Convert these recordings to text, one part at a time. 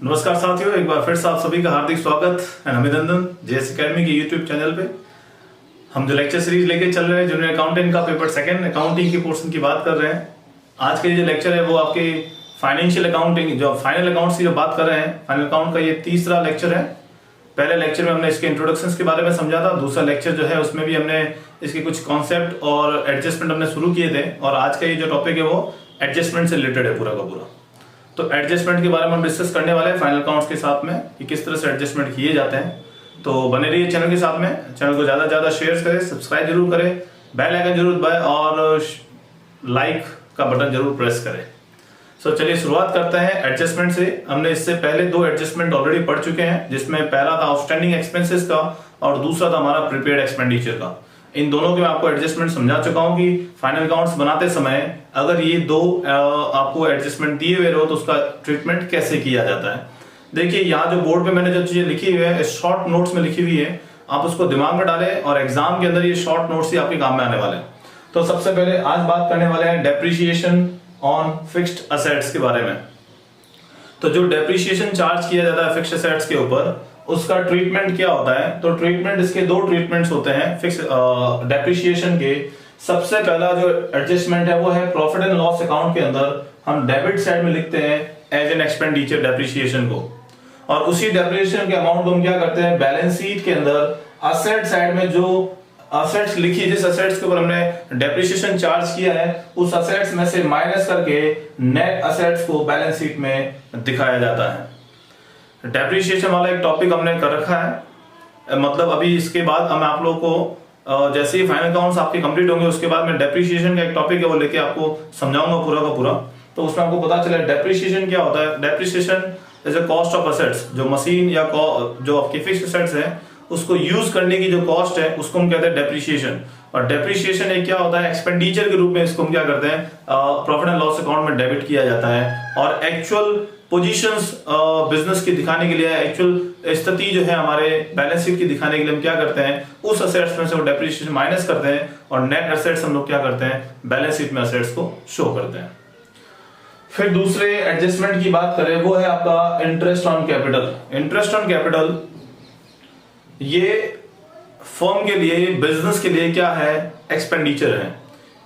नमस्कार साथियों, एक बार फिर से आप सभी का हार्दिक स्वागत एंड अभिनंदन जेएस एकेडमी के यूट्यूब चैनल पे। हम जो लेक्चर सीरीज लेके चल रहे हैं जूनियर अकाउंटेंट का पेपर सेकंड अकाउंटिंग के पोर्शन की बात कर रहे हैं। आज के जो लेक्चर है वो आपके फाइनेंशियल अकाउंटिंग जो फाइनल अकाउंट्स की जो बात कर रहे हैं, फाइनल अकाउंट का ये तीसरा लेक्चर है। पहले लेक्चर में हमने इसके इंट्रोडक्शन के बारे में समझा था, दूसरा लेक्चर जो है उसमें भी हमने इसके कुछ कॉन्सेप्ट और एडजस्टमेंट हमने शुरू किए थे, और आज का ये जो टॉपिक है वो एडजस्टमेंट से रिलेटेड है पूरा का पूरा। तो एडजस्टमेंट के बारे में हम डिस्कस करने वाले हैं फाइनल अकाउंट्स के साथ में कि किस तरह से एडजस्टमेंट किए जाते हैं। तो बने रहिए चैनल के साथ में, चैनल को ज्यादा से ज्यादा शेयर करें, सब्सक्राइब जरूर करें, बेल आइकन जरूर दबाएं और लाइक का बटन जरूर प्रेस करें। सो चलिए शुरुआत करते हैं एडजस्टमेंट से। हमने इससे पहले दो एडजस्टमेंट ऑलरेडी पढ़ चुके हैं, जिसमें पहला था आउटस्टैंडिंग एक्सपेंसेस का और दूसरा था हमारा प्रीपेड एक्सपेंडिचर का। इन दोनों के मैं आपको एडजस्टमेंट समझा चुका हूं कि फाइनल अकाउंट्स बनाते समय अगर ये दो आपको एडजस्टमेंट दिए हुए रहो तो उसका ट्रीटमेंट कैसे किया जाता है। देखिए यहाँ जो बोर्ड पे मैंने जो चीजें लिखी हुई है शॉर्ट नोट्स में लिखी हुई है, आप उसको दिमाग में डालें और एग्जाम के अंदर ये शॉर्ट नोट्स ही आपके काम में आने वाले हैं। तो सबसे पहले आज बात करने वाले हैं डेप्रिसिएशन ऑन फिक्स्ड असेट्स के बारे में। तो जो डेप्रिसिएशन चार्ज किया जाता है फिक्स्ड असेट्स के ऊपर, उसका ट्रीटमेंट क्या होता है। तो ट्रीटमेंट इसके दो ट्रीटमेंट्स होते हैं फिक्स डेप्रिसिएशन के। सबसे पहला जो एडजस्टमेंट है वो है प्रॉफिट एंड लॉस अकाउंट के अंदर हम डेबिट साइड में लिखते हैं एज एन एक्सपेंडिचर डेप्रिसिएशन को, और उसी डेप्रिसिएशन के अमाउंट को हम क्या करते हैं बैलेंस शीट के अंदर असेट साइड में जो असेट्स लिखी, जिस असेट्स के ऊपर हमने डेप्रिसिएशन चार्ज किया है उस असेट्स में से माइनस करके नेट असेट्स को बैलेंस शीट में दिखाया जाता है। डेप्रिसिएशन वाला एक टॉपिक हमने कर रखा है, मतलब अभी इसके बाद हम आप लोगों को जैसे ही फाइनल अकाउंट्स आपके कंप्लीट होंगे उसके बाद में डेप्रिसिएशन का एक टॉपिक है वो लेके आपको समझाऊंगा पूरा का पूरा। तो उसमें आपको पता चले डेप्रिसिएशन क्या होता है। Depreciation is a cost of assets, जो मशीन या जो आपकी फिक्स्ड असेट्स है उसको यूज करने की जो कॉस्ट है उसको हम कहते हैं डेप्रिसिएशन। और डेप्रिसिएशन एक क्या होता है एक्सपेंडिचर के रूप में इसको हम क्या करते हैं प्रॉफिट एंड लॉस अकाउंट में डेबिट किया जाता है, और एक्चुअल पोजीशंस बिजनेस की दिखाने के लिए, एक्चुअल स्थिति जो है हमारे बैलेंस शीट की दिखाने के लिए हम क्या करते हैं उस असेट्स में से वो डेप्रिसिएशन माइनस करते हैं और नेट असेट्स हम लोग क्या करते हैं बैलेंस शीट में असेट्स को शो करते हैं। फिर दूसरे एडजस्टमेंट की बात करें वो है आपका interest on capital. Interest on capital ये फर्म के लिए, बिजनेस के लिए क्या है एक्सपेंडिचर है।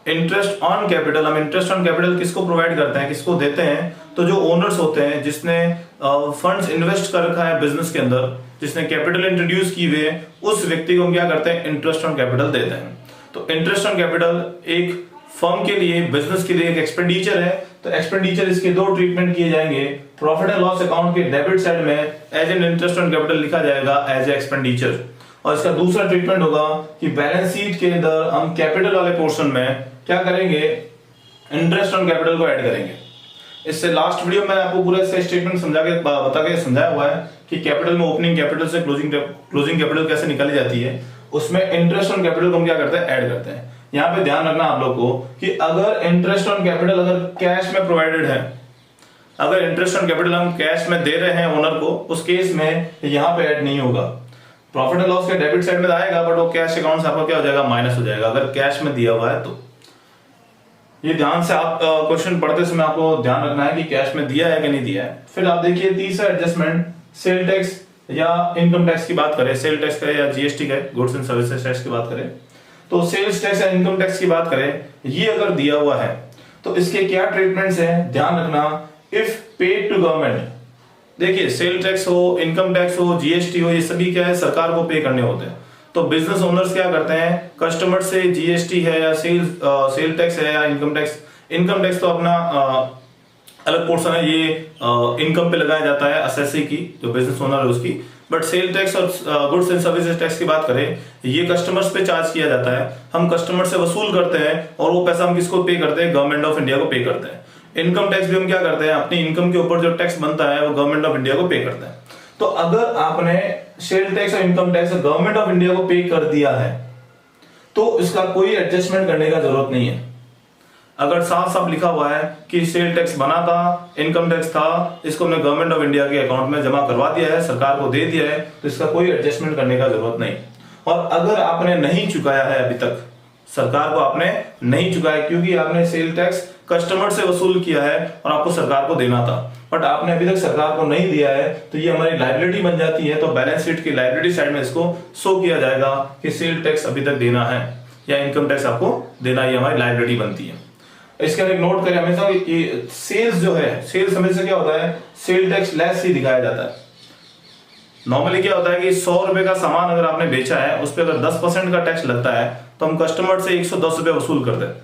इंटरेस्ट ऑन कैपिटल, हम इंटरेस्ट ऑन कैपिटल किसको प्रोवाइड करते हैं, किसको देते हैं, तो जो ओनर्स होते हैं जिसने फंड्स इन्वेस्ट कर रखा है बिजनेस के अंदर, जिसने कैपिटल इंट्रोड्यूस की हुई है, उस व्यक्ति को हम क्या करते हैं इंटरेस्ट ऑन कैपिटल देते हैं। तो इंटरेस्ट ऑन कैपिटल एक फर्म के लिए, बिजनेस के लिए एक एक्सपेंडिचर है। तो एक्सपेंडिचर इसके दो ट्रीटमेंट किए जाएंगे। प्रॉफिट एंड लॉस अकाउंट के डेबिट साइड में as an interest on capital लिखा जाएगा एज ए एक्सपेंडिचर, और इसका दूसरा ट्रीटमेंट होगा कि बैलेंस शीट के अंदर हम कैपिटल वाले पोर्शन में क्या करेंगे इंटरेस्ट ऑन कैपिटल को ऐड करेंगे। इससे लास्ट वीडियो में आपको पूरा इसका स्टेटमेंट समझा के बता के समझाया हुआ है कि कैपिटल में ओपनिंग कैपिटल से क्लोजिंग कैपिटल कैसे निकाली जाती है। उसमें इंटरेस्ट ऑन कैपिटल को हम क्या करते हैं ऐड करते हैं। यहाँ पे ध्यान रखना आप लोग को कि अगर इंटरेस्ट ऑन कैपिटल अगर कैश में प्रोवाइडेड है, अगर इंटरेस्ट ऑन कैपिटल हम कैश में दे रहे हैं ओनर को, उस केस में यहाँ पे ऐड नहीं होगा। प्रॉफिट एंड लॉस के डेबिट साइड में आएगा बट वो कैश अकाउंट से आपका क्या हो जाएगा माइनस हो जाएगा अगर कैश में दिया हुआ है। तो ये ध्यान से आप क्वेश्चन पढ़ते समय आपको ध्यान रखना है कि कैश में दिया है कि नहीं दिया है। फिर आप देखिए तीसरा एडजस्टमेंट सेल टैक्स या इनकम टैक्स की बात करें, सेल टैक्स का या जीएसटी का, गुड्स एंड सर्विसेज टैक्स की बात करें, तो सेल्स टैक्स या इनकम टैक्स की बात करें, ये अगर दिया हुआ है तो इसके क्या ट्रीटमेंट्स हैं ध्यान रखना। इफ पेड टू गवर्नमेंट, देखिए सेल टैक्स हो, इनकम टैक्स हो, जीएसटी हो, ये सभी क्या है सरकार को पे करने होते हैं। तो बिजनेस ओनर्स क्या करते हैं कस्टमर से जीएसटी है या सेल टैक्स है या इनकम टैक्स तो अपना अलग पोर्शन है, ये इनकम पे लगाया जाता है एसएससी की जो बिजनेस ओनर है उसकी। बट सेल टैक्स और गुड्स एंड सर्विसेज टैक्स की बात करें, ये कस्टमर्स पे चार्ज किया जाता है, हम कस्टमर से वसूल करते हैं और वो पैसा हम किसको पे करते हैं गवर्नमेंट ऑफ इंडिया को पे करते हैं। इनकम टैक्स भी हम क्या करते हैं अपनी इनकम के ऊपर जो टैक्स बनता है वो गवर्नमेंट ऑफ इंडिया को पे करते हैं। तो अगर आपने सेल टैक्स और income tax government of India को पे कर दिया है तो इसका कोई एडजस्टमेंट करने का जरूरत नहीं है। अगर साफ साफ लिखा हुआ है कि सेल टैक्स बना था, इनकम टैक्स था, इसको हमने गवर्नमेंट ऑफ इंडिया के अकाउंट में जमा करवा दिया है, सरकार को दे दिया है, तो इसका कोई एडजस्टमेंट करने का जरूरत नहीं। और अगर आपने नहीं चुकाया है अभी तक, सरकार को आपने नहीं चुकाया क्योंकि आपने सेल टैक्स कस्टमर से वसूल किया है और आपको सरकार को देना था, बट आपने अभी तक सरकार को नहीं दिया है, तो ये हमारी लायबिलिटी बन जाती है। तो बैलेंस शीट की लायबिलिटी साइड में इसको शो किया जाएगा कि सेल टैक्स अभी तक देना है या इनकम टैक्स आपको देना है, ये हमारी लायबिलिटी बनती है। इसके अंदर एक नोट करें हमेशा कि सेल्स जो है, सेल्स हमेशा क्या होता है, सेल टैक्स लेस ही दिखाया जाता है। नॉर्मली क्या होता है कि 100 रुपए का सामान अगर आपने बेचा है, उस पर अगर 10% का टैक्स लगता है तो हम कस्टमर से 110 रुपए वसूल करते हैं।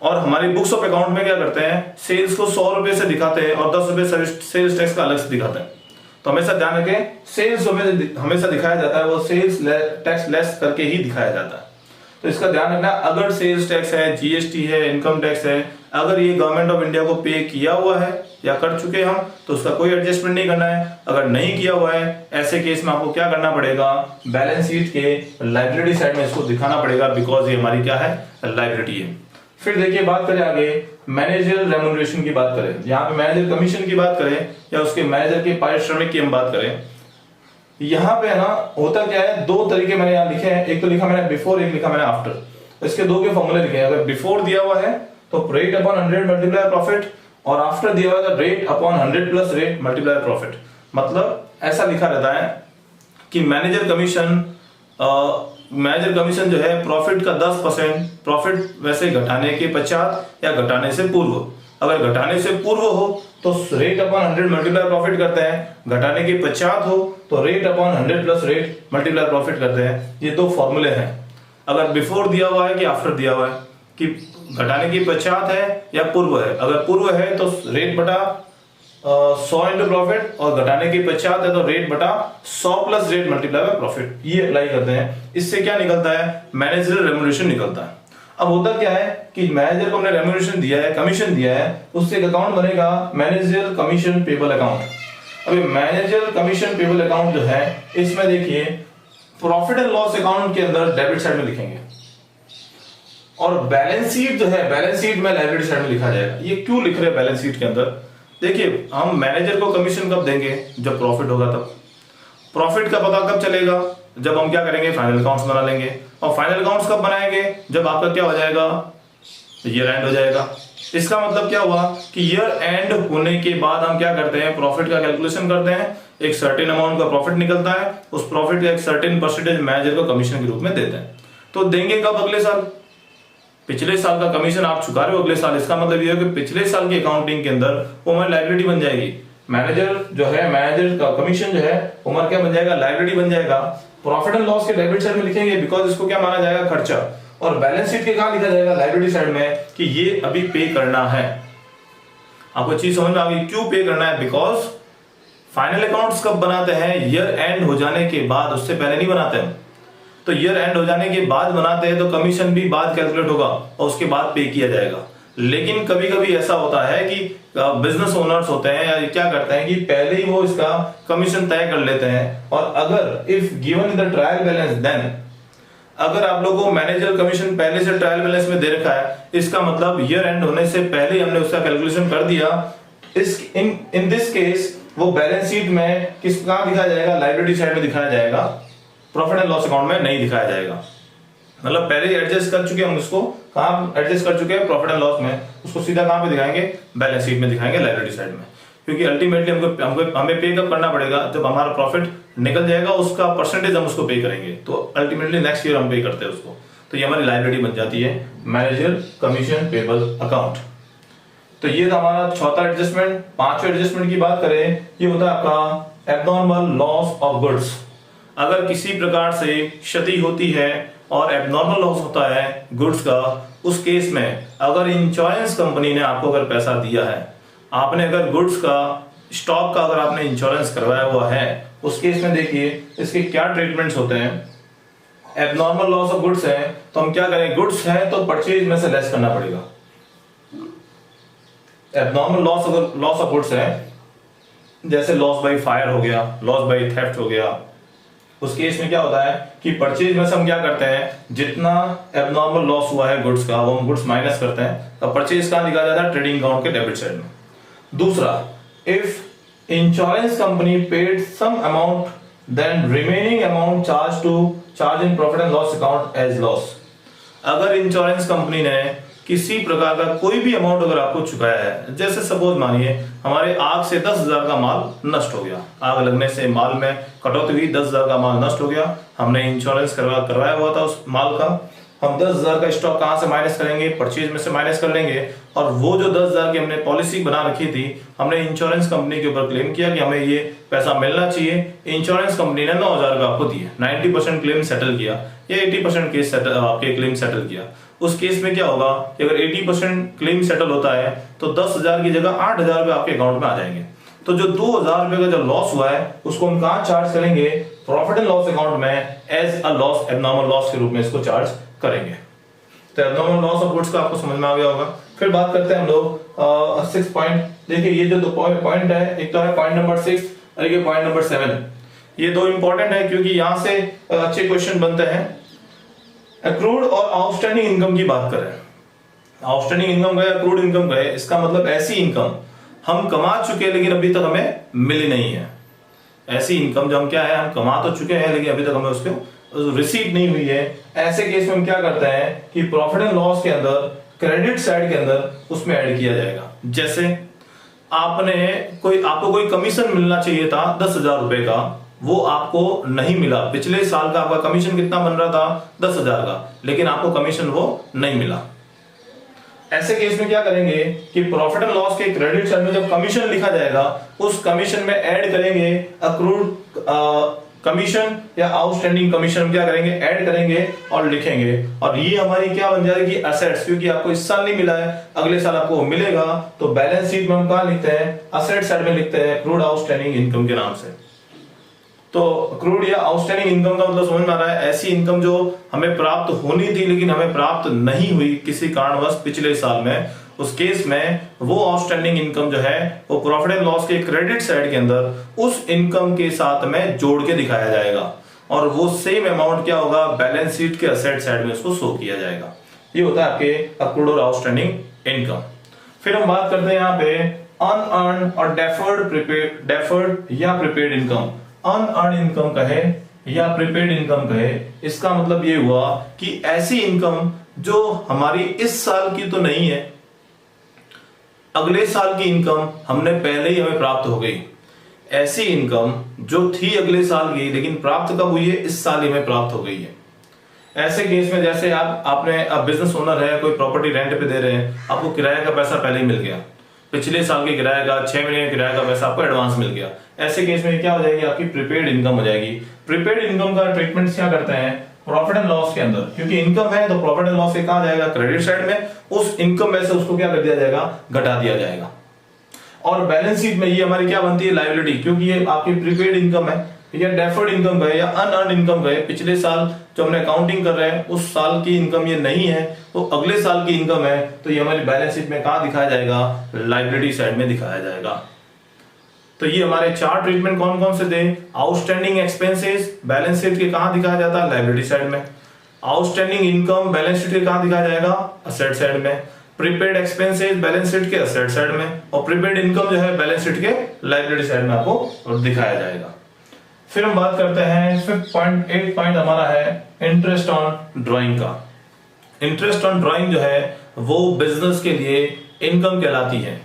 और हमारी बुक्स ऑफ अकाउंट में क्या करते हैं, सेल्स को 100 रुपए से दिखाते हैं और 10 रुपए सेल्स टैक्स का अलग से दिखाते हैं। तो हमेशा ध्यान रखें, सेल्स हमेशा दिखाया जाता है वो सेल्स टैक्स लेस करके ही दिखाया जाता है। तो इसका ध्यान रखना, अगर सेल्स टैक्स है, जीएसटी है, इनकम टैक्स है, अगर ये गवर्नमेंट ऑफ इंडिया को पे किया हुआ है या कर चुके हम, तो उसका कोई एडजस्टमेंट नहीं करना है। अगर नहीं किया हुआ है, ऐसे केस में आपको क्या करना पड़ेगा, बैलेंस शीट के लायबिलिटी साइड में इसको दिखाना पड़ेगा, बिकॉज ये हमारी क्या है, लायबिलिटी है। फिर देखिए बात करें आगे मैनेजर रेम्युनरेशन की बात करें, यहाँ पे मैनेजर कमीशन की बात करें या उसके मैनेजर के पारिश्रमिक की हम बात करें। यहाँ पे ना होता क्या है, दो तरीके मैंने यहाँ लिखे हैं, एक तो लिखा मैंने बिफोर, एक लिखा मैंने आफ्टर। इसके दो के फॉर्मूले लिखे हैं। अगर बिफोर दिया हुआ है तो रेट अपॉन 100 मल्टीप्लाई प्रॉफिट, और आफ्टर दिया हुआ है rate upon 100 plus rate multiply profit. मतलब ऐसा लिखा रहता है कि मैनेजर कमीशन जो है प्रॉफिट का 10%, प्रॉफिट वैसे घटाने के 50 या घटाने से पूर्व। अगर घटाने से पूर्व हो तो रेट अपॉन 100 मल्टीप्लाई प्रॉफिट करते हैं, घटाने के 50 हो तो rate upon 100 plus rate multiply profit करते हैं। ये दो फॉर्मूले हैं। अगर बिफोर दिया हुआ है कि आफ्टर दिया हुआ है, कि घटाने की 50 है या पूर्व है। अगर पूर्व है तो रेट बटा 100 इंटू प्रॉफिट, और घटाने की 50 है तो रेट बटा 100 plus rate multiply by profit, ये अप्लाई करते हैं। इससे क्या निकलता है, मैनेजरियल रेम्युनरेशन निकलता है। अब होता क्या है कि मैनेजर को हमने रेम्युनरेशन दिया है, कमीशन दिया है, उससे एक अकाउंट बनेगा मैनेजरियल कमीशन पेबल अकाउंट। अभी मैनेजरियल कमीशन पेबल अकाउंट जो है, इसमें देखिए प्रॉफिट एंड लॉस अकाउंट के अंदर डेबिट साइड में लिखेंगे, और बैलेंस शीट जो है, बैलेंस शीट में लायबिलिटी साइड में लिखा जाएगा। ये क्यों लिख रहे हैं बैलेंस शीट के अंदर, देखिए हम मैनेजर को कमीशन कब देंगे, जब प्रॉफिट होगा तब। प्रॉफिट का पता कब चलेगा, जब हम क्या करेंगे, फाइनल अकाउंट्स बना लेंगे। और फाइनल अकाउंट्स कब बनाएंगे, जब आपका क्या हो जाएगा, ईयर एंड हो जाएगा। इसका मतलब क्या हुआ कि ईयर एंड होने के बाद हम क्या करते हैं, प्रॉफिट का कैलकुलेशन करते हैं, एक सर्टेन अमाउंट का प्रॉफिट निकलता है, उस प्रॉफिट का एक सर्टेन परसेंटेज मैनेजर को कमीशन के रूप में देते हैं। तो देंगे कब, अगले साल। पिछले साल का कमीशन आप चुका रहे हो अगले साल, इसका मतलब ये है कि पिछले साल की अकाउंटिंग के अंदर वो हमारी लायबिलिटी बन जाएगी। मैनेजर जो है, मैनेजर का कमीशन जो है हमारा क्या बन जाएगा, लायबिलिटी बन जाएगा। प्रॉफिट एंड लॉस के डेबिट साइड में लिखेंगे, बिकॉज इसको क्या माना जाएगा, खर्चा। और बैलेंस शीट के कहां लिखा जाएगा, लायबिलिटी साइड में, कि ये अभी पे करना है। आपको चीज समझ में आ गई, क्यों पे करना है, बिकॉज फाइनल अकाउंट्स कब बनाते हैं, ईयर एंड हो जाने के बाद, उससे पहले नहीं बनाते हैं। तो ईयर एंड हो जाने के बाद बनाते हैं, तो कमीशन भी बाद कैलकुलेट होगा और उसके बाद पे किया जाएगा। लेकिन कभी कभी ऐसा होता है कि बिजनेस ओनर्स होते हैं या क्या करते हैं कि पहले ही वो इसका कमीशन तय कर लेते हैं। और अगर if given the trial balance, then अगर आप लोगों को मैनेजर कमीशन पहले से ट्रायल बैलेंस में दे रखा है, इसका मतलब ईयर एंड होने से पहले हमने उसका कैलकुलेशन कर दिया। इन दिस केस वो बैलेंस शीट में किस कहां दिखाया जाएगा, लायबिलिटी साइड में दिखाया जाएगा, प्रॉफिट एंड लॉस अकाउंट में नहीं दिखाया जाएगा। मतलब पहले एडजस्ट कर चुके हम उसको, कहां एडजस्ट कर चुके हैं, प्रॉफिट एंड लॉस में, उसको सीधा कहां पे दिखाएंगे, बैलेंस शीट में दिखाएंगे, लायबिलिटी साइड में। क्योंकि अल्टीमेटली हमें पे कब करना पड़ेगा, जब हमारा प्रॉफिट निकल जाएगा, उसका परसेंटेज हम उसको पे करेंगे, तो अल्टीमेटली नेक्स्ट ईयर हम पे करते हैं उसको। तो ये हमारी लायबिलिटी बन जाती है, मैनेजर कमीशन पेबल अकाउंट। तो ये था हमारा चौथा एडजस्टमेंट। पांचवें एडजस्टमेंट की बात करें, ये होता है आपका एब्नॉर्मल लॉस ऑफ गुड्स। अगर किसी प्रकार से क्षति होती है और एब्नॉर्मल लॉस होता है गुड्स का, उस केस में अगर इंश्योरेंस कंपनी ने आपको अगर पैसा दिया है, आपने अगर गुड्स का, स्टॉक का अगर आपने इंश्योरेंस करवाया हुआ है, उस केस में देखिए इसके क्या ट्रीटमेंट्स होते हैं। एब्नॉर्मल लॉस ऑफ गुड्स है तो हम क्या करें, गुड्स है तो परचेज में से लेस करना पड़ेगा। एब्नॉर्मल लॉस ऑफ गुड्स है, जैसे लॉस बाय फायर हो गया, लॉस बाय थेफ्ट हो गया, उस केस में क्या होता है कि परचेज में से हम क्या करते हैं, जितना एब्नॉर्मल लॉस हुआ है गुड्स का, वो हम गुड्स माइनस करते हैं, तो परचेज कहां दिखाया जाता है, ट्रेडिंग अकाउंट के डेबिट साइड में। दूसरा, if insurance company paid some amount, then remaining amount charge in profit and loss account as loss. अगर इंश्योरेंस कंपनी ने किसी प्रकार का कोई भी अमाउंट अगर आपको चुकाया है, जैसे सपोज मानिए हमारे आग से 10,000 का माल नष्ट हो गया, आग लगने से माल में कटौती हुई, 10,000 का माल नष्ट हो गया, हमने इंश्योरेंस करवाया हुआ था उस माल का, हम 10,000 का स्टॉक कहां से माइनस करेंगे, परचेज में से माइनस कर लेंगे, और वो जो 10,000 की हमने पॉलिसी बना रखी थी, हमने इंश्योरेंस कंपनी के ऊपर क्लेम किया कि हमें ये पैसा मिलना चाहिए, इंश्योरेंस कंपनी ने 9,000 का आपको दिया, 90% क्लेम सेटल किया या 80% केस आपके क्लेम सेटल किया। उस केस में क्या होगा कि अगर 80% क्लेम सेटल होता है तो 10,000 की जगह 8,000 रुपए आपके अकाउंट में आ जाएंगे। तो जो 2,000 रुपए का जो लॉस हुआ है उसको हम कहां चार्ज करेंगे, प्रॉफिट एंड लॉस अकाउंट में as a loss, abnormal loss के रूप में इसको चार्ज करेंगे। तो एबनॉर्मल लॉस ऑफ गुड्स का आपको समझ में आ गया होगा। फिर बात करते हैं हम लोग 6 पॉइंट। देखिए ये जो 2 पॉइंट है, एक तो है पॉइंट नंबर 6 और एक पॉइंट नंबर 7। ये 2 इंपॉर्टेंट है क्योंकि यहां से अच्छे क्वेश्चन बनते हैं। अक्रूड और आउटस्टैंडिंग इनकम की बात करें, आउटस्टैंडिंग इनकम है, अक्रूड इनकम है, इसका मतलब ऐसी इनकम हम कमा चुके लेकिन अभी तक हमें मिली नहीं है। ऐसी इनकम जो हम क्या है, हम कमा तो चुके हैं लेकिन अभी तक हमें उसको रिसीव नहीं हुई है। ऐसे केस में हम क्या करते हैं कि प्रॉफिट एंड लॉस के अंदर क्रेडिट साइड के अंदर उसमें ऐड किया जाएगा। जैसे आपको कोई कमीशन मिलना चाहिए था 10,000 रुपए का, वो आपको नहीं मिला। पिछले साल का आपका कमीशन कितना बन रहा था 10,000 का, लेकिन आपको कमीशन वो नहीं मिला। ऐसे केस में क्या करेंगे कि प्रॉफिट एंड लॉस के क्रेडिट साइड में जब कमीशन लिखा जाएगा उस कमीशन में ऐड करेंगे अक्रूड कमीशन या आउटस्टैंडिंग कमीशन, क्या करेंगे ऐड करेंगे और लिखेंगे, और ये हमारी क्या बन जाएगी असेट्स, क्योंकि आपको इस साल नहीं मिला है, अगले साल आपको मिलेगा। तो बैलेंस शीट में हम कहां लिखते हैं, असेट साइड में लिखते हैं अक्रूड आउटस्टैंडिंग इनकम के नाम से। तो अक्रूड या आउटस्टैंडिंग इनकम का मतलब समझ में आ रहा है, ऐसी इनकम जो हमें प्राप्त होनी थी लेकिन हमें प्राप्त नहीं हुई किसी कारणवश पिछले साल में, उस केस में वो आउटस्टैंडिंग इनकम जो है वो प्रॉफिट एंड लॉस के क्रेडिट साइड के अंदर उस इनकम के साथ में जोड़ के दिखाया जाएगा, और वो सेम अमाउंट क्या होगा बैलेंस शीट के असेट साइड में उसको शो किया जाएगा। ये होता है आपके अक्रूड और आउटस्टैंडिंग इनकम। फिर हम बात करते हैं यहाँ पे अनअर्न्ड और डेफर्ड या प्रीपेड इनकम। अनअर्न्ड इनकम कहे या प्रीपेड इनकम कहे, इसका मतलब ये हुआ कि ऐसी इनकम जो हमारी इस साल की तो नहीं है, अगले साल की इनकम हमने पहले ही हमें प्राप्त हो गई। ऐसी इनकम जो थी अगले साल की लेकिन प्राप्त कब हुई है, इस साल ही में प्राप्त हो गई है। ऐसे केस में जैसे आपने बिजनेस ओनर है, कोई प्रॉपर्टी रेंट पे दे रहे हैं, आपको किराए का पैसा पहले ही मिल गया, पिछले साल के किराए का 6 महीने के किराए का पैसा आपको एडवांस मिल गया। ऐसे केस में क्या हो जाएगी, आपकी प्रीपेड इनकम हो जाएगी। प्रीपेड इनकम का ट्रीटमेंट क्या करते हैं प्रॉफिट एंड लॉस के अंदर, क्योंकि इनकम है तो प्रॉफिट एंड लॉस से कहां जाएगा क्रेडिट साइड में, उस इनकम में से उसको क्या कर दिया जाएगा घटा दिया जाएगा। और बैलेंस शीट में ये हमारी क्या बनती है लायबिलिटी, क्योंकि ये आपकी प्रीपेड इनकम है या डेफर्ड इनकम गए या अनअर्न्ड इनकम गए, पिछले साल जो हमने अकाउंटिंग कर रहे हैं उस साल की इनकम ये नहीं है, तो अगले साल की इनकम है, तो ये हमारी बैलेंस शीट में कहां दिखाया जाएगा लायबिलिटी साइड में दिखाया जाएगा। तो ये हमारे 4 ट्रीटमेंट कौन कौन से थे, आउटस्टैंडिंग एक्सपेंसेस बैलेंस शीट के कहां दिखाया जाता है लायबिलिटी साइड में, आउटस्टैंडिंग इनकम बैलेंस शीट के कहां दिखाया जाएगा असेट साइड में, प्रीपेड एक्सपेंसेस बैलेंस शीट के असेट साइड में, और प्रीपेड इनकम जो है बैलेंस शीट के लायबिलिटी साइड में आपको दिखाया जाएगा। फिर हम बात करते हैं 5.8 पॉइंट हमारा है इंटरेस्ट ऑन ड्राइंग का। इंटरेस्ट ऑन ड्राइंग जो है वो बिजनेस के लिए इनकम कहलाती है।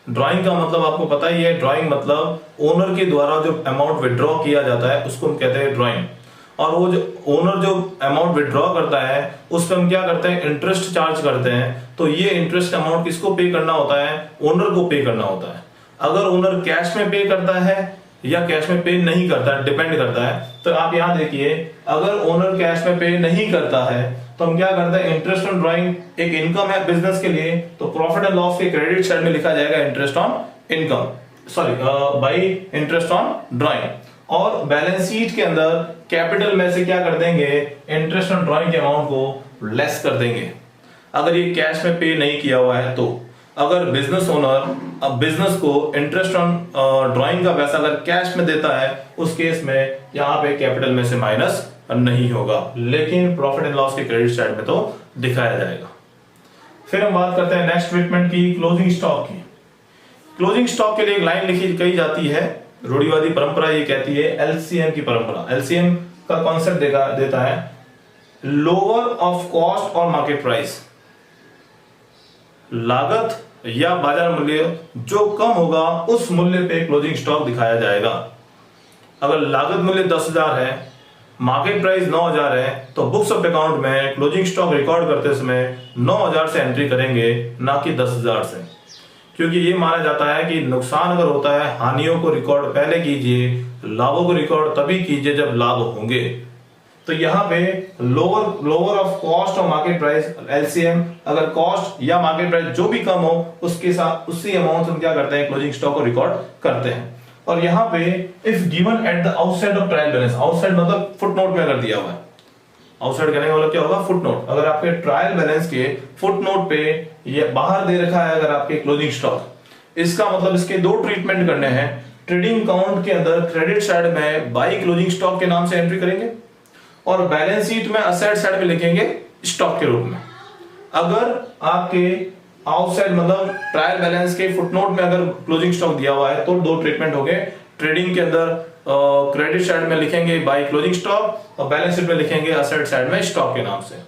ड्राइंग का मतलब आपको पता ही है, ड्राइंग मतलब ओनर के द्वारा जो अमाउंट विड्रॉ किया जाता है उसको हम कहते हैं ड्राइंग, और वो जो ओनर जो अमाउंट विड्रॉ करता है उस पर हम क्या करते हैं इंटरेस्ट चार्ज करते हैं। तो ये इंटरेस्ट अमाउंट किसको पे करना होता है, ओनर को पे करना होता है। अगर ओनर कैश में पे करता है या कैश में पे नहीं करता है, डिपेंड करता है। तो आप यहां देखिए, अगर ओनर कैश में पे नहीं करता है तो हम क्या करते हैं इंटरेस्ट ऑन ड्राइंग एक इनकम है बिजनेस के लिए, तो प्रॉफिट एंड लॉस के क्रेडिट साइड में लिखा जाएगा interest on income, sorry by interest on drawing, और बैलेंस शीट के अंदर कैपिटल में से क्या कर देंगे इंटरेस्ट ऑन ड्राइंग के अमाउंट को लेस कर देंगे, अगर ये कैश में पे नहीं किया हुआ है तो। अगर बिजनेस ओनर अब बिजनेस को इंटरेस्ट ऑन ड्राइंग का पैसा अगर कैश में देता है उस केस में यहां पे कैपिटल में से माइनस नहीं होगा, लेकिन प्रॉफिट एंड लॉस के क्रेडिट साइड में तो दिखाया जाएगा। फिर हम बात करते हैं नेक्स्ट ट्रीटमेंट की, क्लोजिंग स्टॉक की। क्लोजिंग स्टॉक के लिए एक लाइन लिखी कही जाती है, रूढ़िवादी परंपरा ये कहती है एलसीएम की परंपरा। एलसीएम का कॉन्सेप्ट देता है लोअर ऑफ कॉस्ट और मार्केट प्राइस। लागत या बाजार मूल्य जो कम होगा उस मूल्य पे क्लोजिंग स्टॉक दिखाया जाएगा। अगर लागत मूल्य 10,000 है, मार्केट प्राइस 9,000 है, तो बुक्स ऑफ अकाउंट में क्लोजिंग स्टॉक रिकॉर्ड करते समय 9,000 से एंट्री करेंगे, ना कि 10,000 से, क्योंकि ये माना जाता है कि नुकसान अगर होता है, हानियों को रिकॉर्ड पहले कीजिए, लाभों को रिकॉर्ड तभी कीजिए जब लाभ होंगे। तो यहाँ पे लोअर ऑफ कॉस्ट और मार्केट प्राइस एलसीएम, अगर कॉस्ट या मार्केट प्राइस जो भी कम हो उसके साथ उसी अमाउंट हम क्या करते हैं, क्लोजिंग स्टॉक को रिकॉर्ड करते हैं। और यहाँ पे if given at the outside of trial balance, outside मतलब फुटनोट में अगर दिया हुआ है, आउटसाइड कहने का मतलब क्या होगा, फुटनोट। अगर आपके ट्रायल बैलेंस के फुटनोट पे ये बाहर दे रखा है अगर आपके क्लोजिंग स्टॉक, इसका मतलब इसके दो ट्रीटमेंट करने हैं। ट्रेडिंग अकाउंट के अंदर क्रेडिट साइड में बाई क्लोजिंग स्टॉक के नाम से एंट्री करेंगे और बैलेंस शीट में असेट साइड में लिखेंगे स्टॉक के रूप में। अगर आपके आउटसाइड मतलब ट्रायल बैलेंस के फुटनोट में अगर क्लोजिंग स्टॉक दिया हुआ है तो दो ट्रीटमेंट हो गए। ट्रेडिंग के अंदर क्रेडिट साइड में लिखेंगे बाय क्लोजिंग स्टॉक और बैलेंस शीट में लिखेंगे असेट साइड में स्टॉक के नाम से।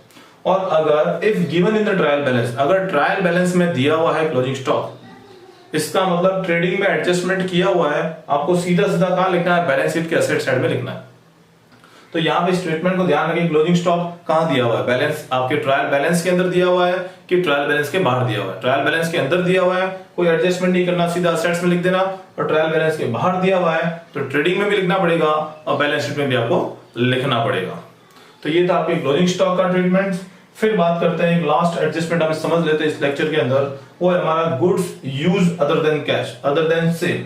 और अगर if given in the trial balance, अगर ट्रायल बैलेंस में दिया हुआ है क्लोजिंग स्टॉक, इसका मतलब ट्रेडिंग में एडजस्टमेंट किया हुआ है, आपको सीधा सीधा कहां लिखना है, बैलेंस शीट के असेट साइड में लिखना है। तो यहाँ पे स्टेटमेंट को ध्यान रखिए, क्लोजिंग स्टॉक कहां दिया हुआ है, बैलेंस आपके ट्रायल बैलेंस के अंदर दिया हुआ है कि ट्रायल बैलेंस के बाहर दिया हुआ है। ट्रायल बैलेंस के अंदर दिया हुआ है, कोई एडजस्टमेंट नहीं करना, सीधा असेट्स में लिख देना। और ट्रायल बैलेंस के बाहर दिया हुआ है तो ट्रेडिंग में भी लिखना पड़ेगा और बैलेंस शीट में भी आपको लिखना पड़ेगा। तो ये था आपके क्लोजिंग स्टॉक का ट्रीटमेंट। फिर बात करते हैं एक लास्ट एडजस्टमेंट हम समझ लेते हैं इस लेक्चर के अंदर, वो है हमारा goods use other than cash, other than sale.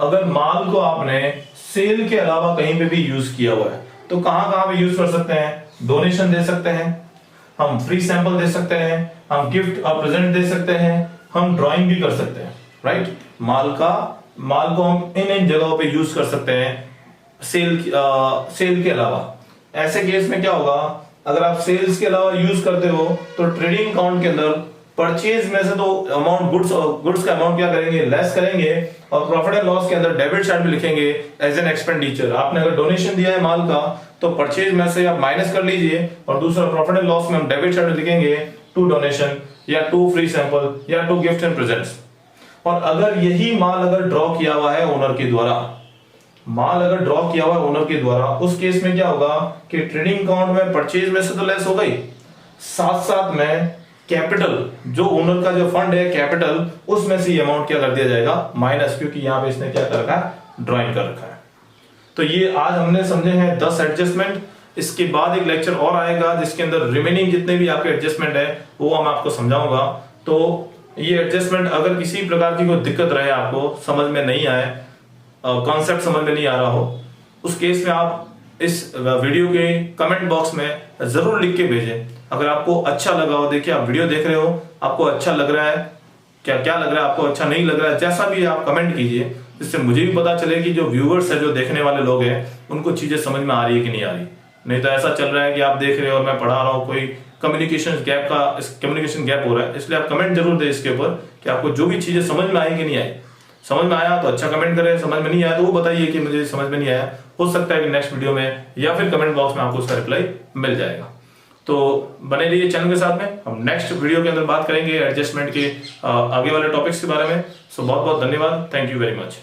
अगर माल को आपने सेल के अलावा कहीं पे भी यूज किया हुआ है तो कहां कहां पे यूज कर सकते हैं, डोनेशन दे सकते हैं, हम फ्री सैंपल दे सकते हैं, हम गिफ्ट और प्रेजेंट दे सकते हैं, हम ड्राइंग भी कर सकते हैं, राइट। माल को हम इन जगहों पे यूज कर सकते हैं सेल के अलावा। ऐसे केस में क्या होगा, अगर आप सेल्स के अलावा यूज करते हो तो ट्रेडिंग अकाउंट के अंदर परचेज में से तो अमाउंट गुड्स का अमाउंट क्या करेंगे, लेस करेंगे और प्रॉफिट एंड लॉस के अंदर डेबिट साइड में लिखेंगे एज एन एक्सपेंडिचर। आपने अगर डोनेशन दिया है माल का तो परचेज में से आप माइनस कर लीजिए और दूसरा प्रॉफिट एंड लॉस में हम डेबिट साइड में लिखेंगे टू डोनेशन या टू फ्री सैंपल या टू गिफ्ट एंड प्रेजेंट्स। और अगर यही माल अगर ड्रॉ किया हुआ है ओनर के द्वारा, उस केस में क्या होगा कि ट्रेडिंग अकाउंट में परचेज में से तो लेस हो गई, साथ साथ में कैपिटल जो ओनर का जो फंड है कैपिटल, उसमें से ये अमाउंट क्या कर दिया जाएगा, माइनस, क्योंकि यहां पे इसने क्या कर रखा है, ड्राइंग कर रखा है। तो ये आज हमने समझे हैं 10 एडजस्टमेंट। इसके बाद एक लेक्चर और आएगा जिसके अंदर रिमेनिंग जितने भी आपके एडजस्टमेंट है वो मैं आपको समझाऊंगा। तो ये एडजस्टमेंट अगर किसी प्रकार की कोई दिक्कत रहे, आपको समझ में नहीं आए, कॉन्सेप्ट समझ में नहीं आ रहा हो, उस केस में आप इस वीडियो के कमेंट बॉक्स में जरूर लिख के भेजें। अगर आपको अच्छा लगा हो, देखिए आप वीडियो देख रहे हो, आपको अच्छा लग रहा है, क्या लग रहा है आपको, अच्छा नहीं लग रहा है, जैसा भी आप कमेंट कीजिए, जिससे मुझे भी पता चले कि जो व्यूअर्स है, जो देखने वाले लोग हैं, उनको चीजें समझ में आ रही है कि नहीं आ रही। नहीं तो ऐसा चल रहा है कि आप देख रहे हो और मैं पढ़ा रहा हूँ, कोई कम्युनिकेशन गैप हो रहा है। इसलिए आप कमेंट जरूर दें इसके ऊपर कि आपको जो भी चीजें समझ में आई कि नहीं आई। समझ में आया तो अच्छा कमेंट करें, समझ में नहीं आया तो वो बताइए कि मुझे समझ में नहीं आया। हो सकता है कि नेक्स्ट वीडियो में या फिर कमेंट बॉक्स में आपको उसका रिप्लाई मिल जाएगा। तो बने रहिए चैनल के साथ में, हम नेक्स्ट वीडियो के अंदर बात करेंगे एडजस्टमेंट के आगे वाले टॉपिक्स के बारे में। सो बहुत बहुत धन्यवाद, थैंक यू वेरी मच।